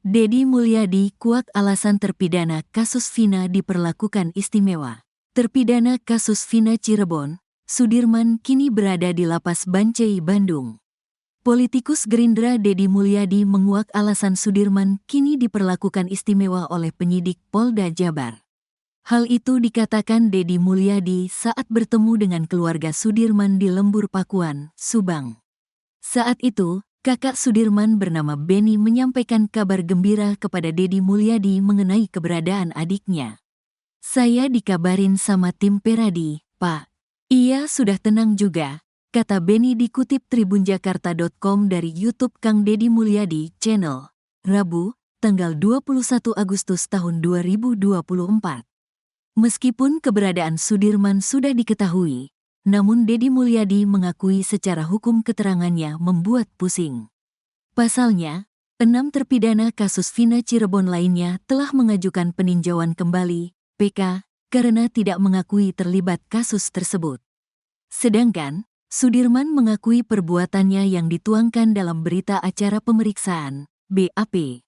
Deddy Mulyadi kuak alasan terpidana kasus Vina diperlakukan istimewa. Terpidana kasus Vina Cirebon, Sudirman kini berada di Lapas Bancai, Bandung. Politikus Gerindra Deddy Mulyadi menguak alasan Sudirman kini diperlakukan istimewa oleh penyidik Polda Jabar. Hal itu dikatakan Deddy Mulyadi saat bertemu dengan keluarga Sudirman di Lembur Pakuan, Subang. Saat itu, kakak Sudirman bernama Benny menyampaikan kabar gembira kepada Deddy Mulyadi mengenai keberadaan adiknya. "Saya dikabarin sama tim Peradi, Pak. Iya sudah tenang juga," kata Benny dikutip tribunjakarta.com dari YouTube Kang Deddy Mulyadi Channel, Rabu, tanggal 21 Agustus tahun 2024. Meskipun keberadaan Sudirman sudah diketahui, namun Deddy Mulyadi mengakui secara hukum keterangannya membuat pusing. Pasalnya, 6 terpidana kasus Vina Cirebon lainnya telah mengajukan peninjauan kembali, PK, karena tidak mengakui terlibat kasus tersebut. Sedangkan, Sudirman mengakui perbuatannya yang dituangkan dalam berita acara pemeriksaan, BAP.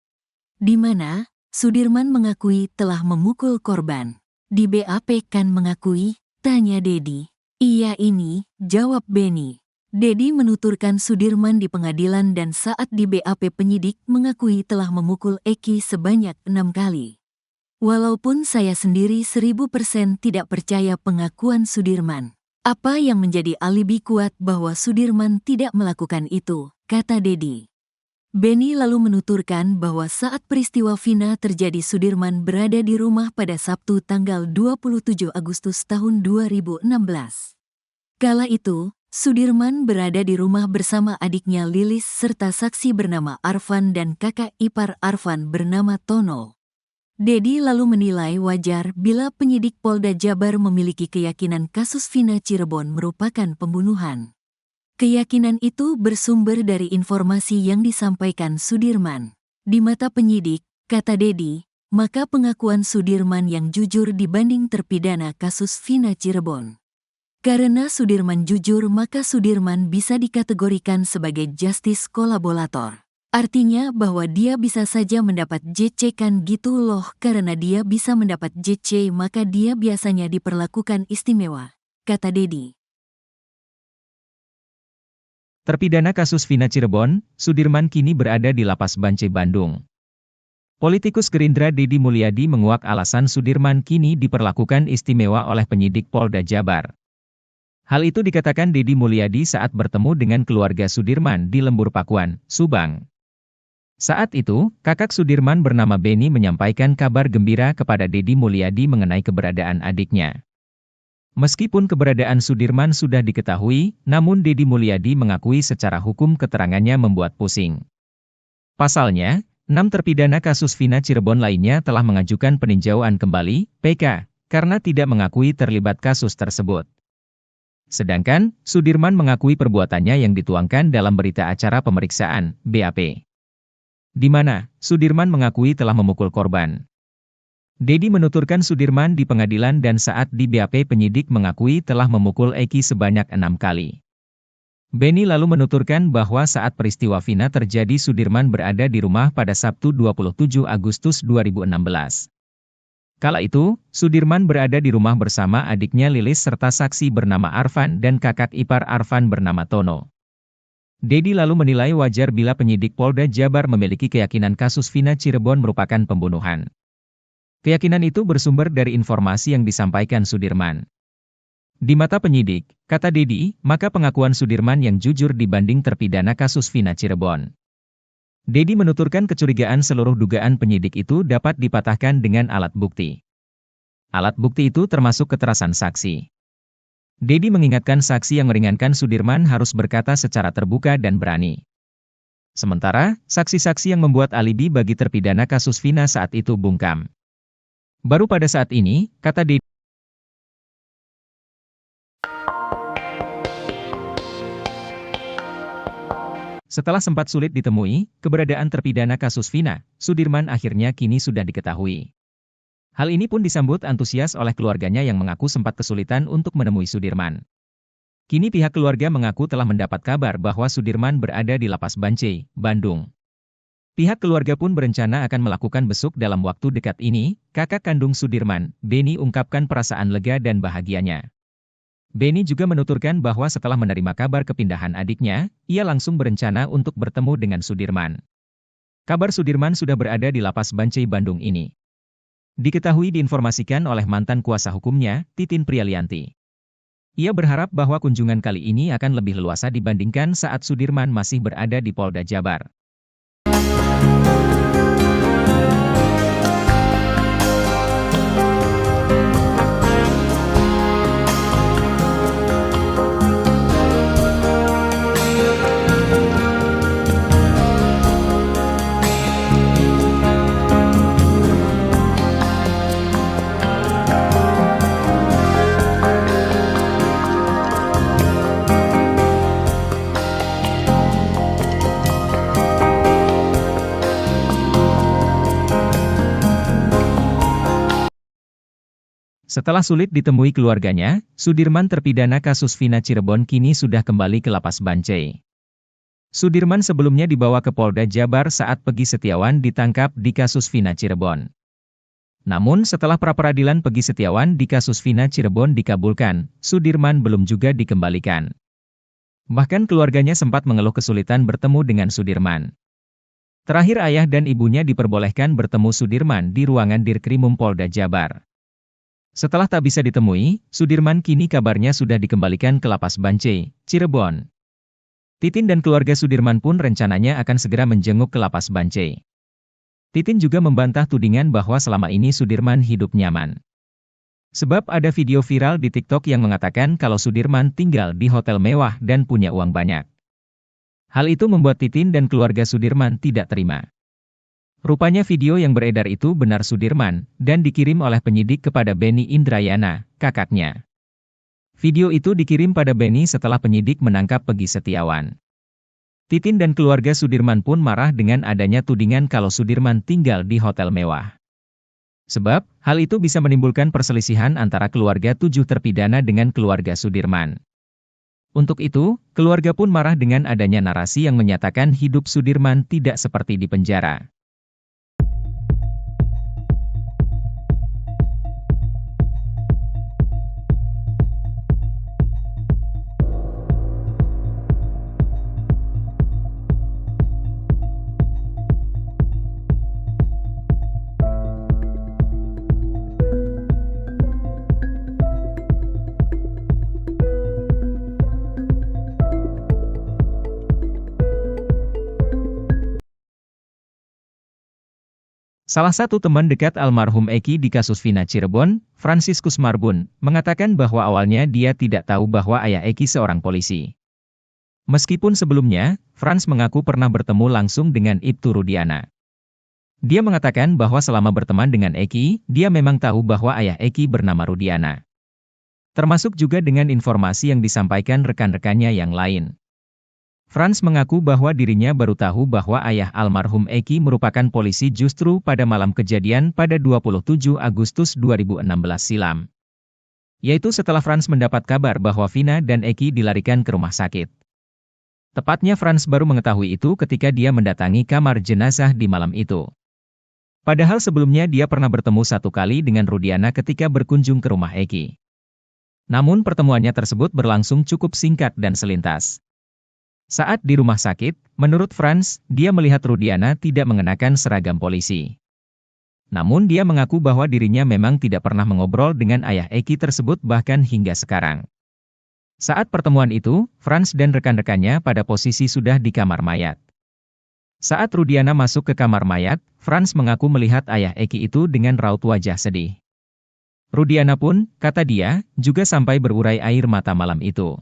Di mana, Sudirman mengakui telah memukul korban. "Di BAP kan mengakui?" tanya Deddy. "Iya ini," jawab Benny. Deddy menuturkan Sudirman di pengadilan dan saat di BAP penyidik mengakui telah memukul Eki sebanyak 6 kali. "Walaupun saya sendiri 1000% tidak percaya pengakuan Sudirman. Apa yang menjadi alibi kuat bahwa Sudirman tidak melakukan itu," kata Deddy. Benny lalu menuturkan bahwa saat peristiwa Vina terjadi Sudirman berada di rumah pada Sabtu tanggal 27 Agustus tahun 2016. Kala itu, Sudirman berada di rumah bersama adiknya Lilis serta saksi bernama Arfan dan kakak ipar Arfan bernama Tono. Deddy lalu menilai wajar bila penyidik Polda Jabar memiliki keyakinan kasus Vina Cirebon merupakan pembunuhan. Keyakinan itu bersumber dari informasi yang disampaikan Sudirman. Di mata penyidik, kata Deddy, maka pengakuan Sudirman yang jujur dibanding terpidana kasus Vina Cirebon. Karena Sudirman jujur maka Sudirman bisa dikategorikan sebagai justice kolaborator. Artinya bahwa dia bisa saja mendapat JC kan gitu loh, karena dia bisa mendapat JC maka dia biasanya diperlakukan istimewa, kata Deddy. Terpidana kasus Vina Cirebon, Sudirman kini berada di Lapas Bancai, Bandung. Politikus Gerindra Deddy Mulyadi menguak alasan Sudirman kini diperlakukan istimewa oleh penyidik Polda Jabar. Hal itu dikatakan Deddy Mulyadi saat bertemu dengan keluarga Sudirman di Lembur Pakuan, Subang. Saat itu, kakak Sudirman bernama Benny menyampaikan kabar gembira kepada Deddy Mulyadi mengenai keberadaan adiknya. Meskipun keberadaan Sudirman sudah diketahui, namun Deddy Mulyadi mengakui secara hukum keterangannya membuat pusing. Pasalnya, 6 terpidana kasus Vina Cirebon lainnya telah mengajukan peninjauan kembali, PK, karena tidak mengakui terlibat kasus tersebut. Sedangkan, Sudirman mengakui perbuatannya yang dituangkan dalam berita acara pemeriksaan, BAP. Di mana, Sudirman mengakui telah memukul korban. Deddy menuturkan Sudirman di pengadilan dan saat di BAP penyidik mengakui telah memukul Eki sebanyak 6 kali. Benny lalu menuturkan bahwa saat peristiwa Vina terjadi Sudirman berada di rumah pada Sabtu 27 Agustus 2016. Kala itu, Sudirman berada di rumah bersama adiknya Lilis serta saksi bernama Arfan dan kakak ipar Arfan bernama Tono. Deddy lalu menilai wajar bila penyidik Polda Jabar memiliki keyakinan kasus Vina Cirebon merupakan pembunuhan. Keyakinan itu bersumber dari informasi yang disampaikan Sudirman. Di mata penyidik, kata Deddy, maka pengakuan Sudirman yang jujur dibanding terpidana kasus Vina Cirebon. Deddy menuturkan kecurigaan seluruh dugaan penyidik itu dapat dipatahkan dengan alat bukti. Alat bukti itu termasuk keterangan saksi. Deddy mengingatkan saksi yang meringankan Sudirman harus berkata secara terbuka dan berani. Sementara, saksi-saksi yang membuat alibi bagi terpidana kasus Vina saat itu bungkam. Baru pada saat ini, kata Deddy. Setelah sempat sulit ditemui, keberadaan terpidana kasus Vina, Sudirman akhirnya kini sudah diketahui. Hal ini pun disambut antusias oleh keluarganya yang mengaku sempat kesulitan untuk menemui Sudirman. Kini pihak keluarga mengaku telah mendapat kabar bahwa Sudirman berada di Lapas Bancai, Bandung. Pihak keluarga pun berencana akan melakukan besuk dalam waktu dekat ini. Kakak kandung Sudirman, Beni, ungkapkan perasaan lega dan bahagianya. Beni juga menuturkan bahwa setelah menerima kabar kepindahan adiknya, ia langsung berencana untuk bertemu dengan Sudirman. Kabar Sudirman sudah berada di Lapas Bancai Bandung ini diketahui diinformasikan oleh mantan kuasa hukumnya, Titin Prialianti. Ia berharap bahwa kunjungan kali ini akan lebih leluasa dibandingkan saat Sudirman masih berada di Polda Jabar. Setelah sulit ditemui keluarganya, Sudirman terpidana kasus Vina Cirebon kini sudah kembali ke Lapas Bancai. Sudirman sebelumnya dibawa ke Polda Jabar saat Peggy Setiawan ditangkap di kasus Vina Cirebon. Namun setelah pra-peradilan Peggy Setiawan di kasus Vina Cirebon dikabulkan, Sudirman belum juga dikembalikan. Bahkan keluarganya sempat mengeluh kesulitan bertemu dengan Sudirman. Terakhir ayah dan ibunya diperbolehkan bertemu Sudirman di ruangan Dirkrimum Polda Jabar. Setelah tak bisa ditemui, Sudirman kini kabarnya sudah dikembalikan ke Lapas Bancai, Cirebon. Titin dan keluarga Sudirman pun rencananya akan segera menjenguk ke Lapas Bancai. Titin juga membantah tudingan bahwa selama ini Sudirman hidup nyaman. Sebab ada video viral di TikTok yang mengatakan kalau Sudirman tinggal di hotel mewah dan punya uang banyak. Hal itu membuat Titin dan keluarga Sudirman tidak terima. Rupanya video yang beredar itu benar Sudirman, dan dikirim oleh penyidik kepada Beni Indrayana, kakaknya. Video itu dikirim pada Beni setelah penyidik menangkap Peggy Setiawan. Titin dan keluarga Sudirman pun marah dengan adanya tudingan kalau Sudirman tinggal di hotel mewah. Sebab, hal itu bisa menimbulkan perselisihan antara keluarga 7 terpidana dengan keluarga Sudirman. Untuk itu, keluarga pun marah dengan adanya narasi yang menyatakan hidup Sudirman tidak seperti di penjara. Salah satu teman dekat almarhum Eki di kasus Vina Cirebon, Franciscus Marbun, mengatakan bahwa awalnya dia tidak tahu bahwa ayah Eki seorang polisi. Meskipun sebelumnya, Frans mengaku pernah bertemu langsung dengan Ibtu Rudiana. Dia mengatakan bahwa selama berteman dengan Eki, dia memang tahu bahwa ayah Eki bernama Rudiana. Termasuk juga dengan informasi yang disampaikan rekan-rekannya yang lain. Frans mengaku bahwa dirinya baru tahu bahwa ayah almarhum Eki merupakan polisi justru pada malam kejadian pada 27 Agustus 2016 silam. Yaitu setelah Frans mendapat kabar bahwa Vina dan Eki dilarikan ke rumah sakit. Tepatnya Frans baru mengetahui itu ketika dia mendatangi kamar jenazah di malam itu. Padahal sebelumnya dia pernah bertemu satu kali dengan Rudiana ketika berkunjung ke rumah Eki. Namun pertemuannya tersebut berlangsung cukup singkat dan selintas. Saat di rumah sakit, menurut Frans, dia melihat Rudiana tidak mengenakan seragam polisi. Namun dia mengaku bahwa dirinya memang tidak pernah mengobrol dengan ayah Eki tersebut bahkan hingga sekarang. Saat pertemuan itu, Frans dan rekan-rekannya pada posisi sudah di kamar mayat. Saat Rudiana masuk ke kamar mayat, Frans mengaku melihat ayah Eki itu dengan raut wajah sedih. Rudiana pun, kata dia, juga sampai berurai air mata malam itu.